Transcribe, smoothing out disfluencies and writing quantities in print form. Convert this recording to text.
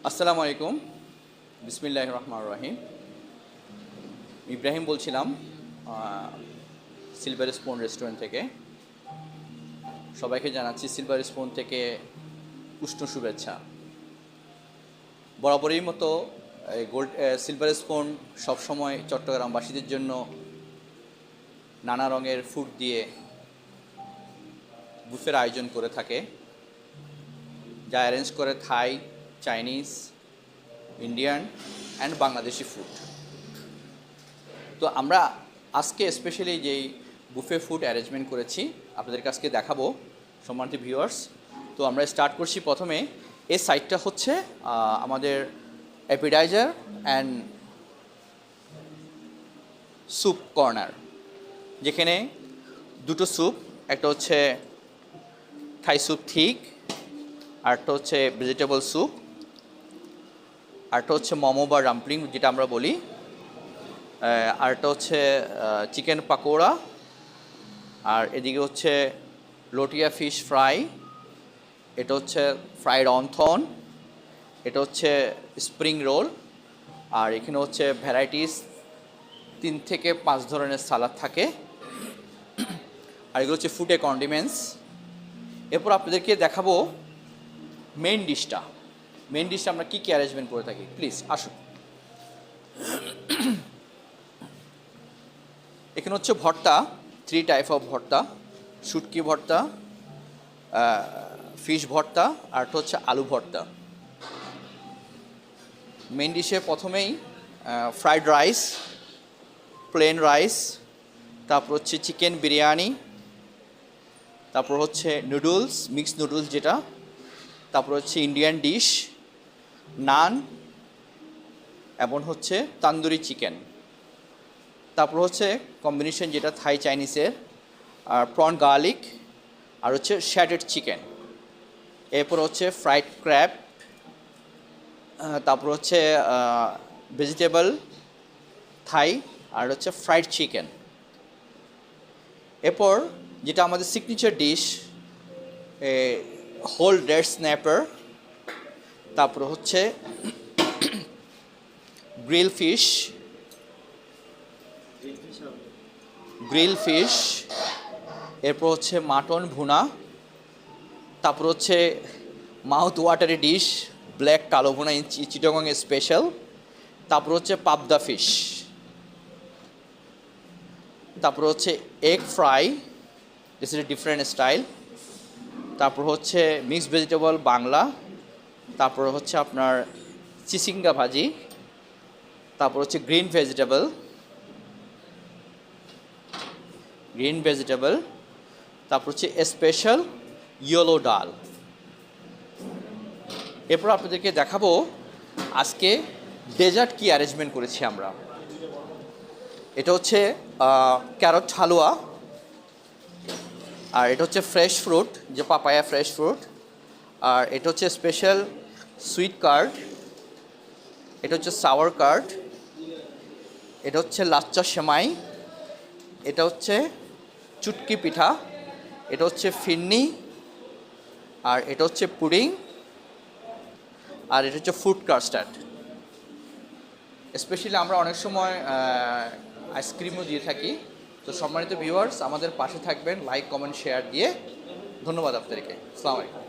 আসসালামু আলাইকুম। বিসমিল্লাহির রহমানির রহিম। ইব্রাহিম বলছিলাম সিলভার স্পুন রেস্টুরেন্ট থেকে। সবাইকে জানাচ্ছি সিলভার স্পুন থেকে উষ্ণ শুভেচ্ছা। বরাবরই মতো সিলভার স্পুন সবসময় চট্টগ্রামবাসীদের জন্য নানা রঙের ফুড দিয়ে বুফের আয়োজন করে থাকে, যা অ্যারেঞ্জ করে Thai, Chinese, Indian and Bangladeshi food. তো আমরা আজকে স্পেশালি যেই বুফে ফুড অ্যারেঞ্জমেন্ট করেছি আপনাদের কাছে দেখাবো সম্মানিত ভিউয়ার্স। তো আমরা স্টার্ট করছি প্রথমে। এই সাইডটা হচ্ছে আমাদের অ্যাপিটাইজার অ্যান্ড স্যুপ কর্নার, যেখানে দুটো স্যুপ, একটা হচ্ছে থাই স্যুপ থিক, আরেকটা হচ্ছে ভেজিটেবল স্যুপ, আরেকটা হচ্ছে মোমো বা ডাম্পলিং যেটা আমরা বলি, আরেকটা হচ্ছে চিকেন পাকোড়া, আর এদিকে হচ্ছে লটিয়া ফিশ ফ্রাই, এটা হচ্ছে ফ্রাইড অন্থন, এটা হচ্ছে স্প্রিং রোল, আর এখানে হচ্ছে ভ্যারাইটিস 3 থেকে 5 ধরনের সালাদ থাকে, আর এগুলো হচ্ছে ফুডে কন্ডিমেন্টস। এরপর আপনাদেরকে দেখাবো মেইন ডিশটা আমরা কী অ্যারেঞ্জমেন্ট করে থাকি। প্লিজ আসুন। এখানে হচ্ছে ভর্তা, 3 টাইপ অফ ভর্তা: শুটকি ভর্তা, ফিশ ভর্তা, আর একটা হচ্ছে আলু ভর্তা। মেইন ডিশে প্রথমেই ফ্রাইড রাইস, প্লেন রাইস, তারপর হচ্ছে চিকেন বিরিয়ানি, তারপর হচ্ছে নুডলস, মিক্সড নুডলস যেটা, তারপর হচ্ছে ইন্ডিয়ান ডিশ, নান, এবং হচ্ছে তান্দুরি চিকেন, তারপর হচ্ছে কম্বিনেশন যেটা থাই চাইনিজের, আর প্রন গার্লিক, আর হচ্ছে শ্যাডেড চিকেন। এরপর হচ্ছে ফ্রাইড ক্র্যাব, তারপর হচ্ছে ভেজিটেবল থাই, আর হচ্ছে ফ্রাইড চিকেন। এরপর যেটা আমাদের signature dish, whole red snapper, তারপর হচ্ছে গ্রিল ফিশ, এরপর হচ্ছে মাটন ভুনা, তারপর হচ্ছে মাউথ ওয়াটারি ডিশ ব্ল্যাক কালো ভুনা চিটাগংয়ের স্পেশাল, তারপর হচ্ছে পাবদা ফিশ, তারপর হচ্ছে egg fry, this is a different style, তারপর হচ্ছে মিক্সড ভেজিটেবল বাংলা, তারপর হচ্ছে আপনার চিচিঙ্গা ভাজি, তারপর হচ্ছে গ্রিন ভেজিটেবল, তারপর হচ্ছে স্পেশাল ইয়েলো ডাল। এরপর আপনাদেরকে দেখাবো আজকে ডেজার্ট কি অ্যারেঞ্জমেন্ট করেছি আমরা। এটা হচ্ছে ক্যারট হালুয়া, আর এটা হচ্ছে ফ্রেশ ফ্রুট, যে পাপায়া ফ্রেশ ফ্রুট, আর এটা হচ্ছে স্পেশাল সুইট কার্ড, এটা হচ্ছে সাওয়ার কার্ড, এটা হচ্ছে লাচ্চা সেমাই, এটা হচ্ছে চুটকি পিঠা, এটা হচ্ছে ফিরনি, আর এটা হচ্ছে পুডিং, আর এটা হচ্ছে ফ্রুট কাস্টার্ড। স্পেশালি আমরা অনেক সময় আইসক্রিমও দিয়ে থাকি। তো সম্মানিত ভিউয়ার্স, আমাদের পাশে থাকবেন, লাইক কমেন্ট শেয়ার দিয়ে। ধন্যবাদ আপনাদেরকে। আসসালামু আলাইকুম।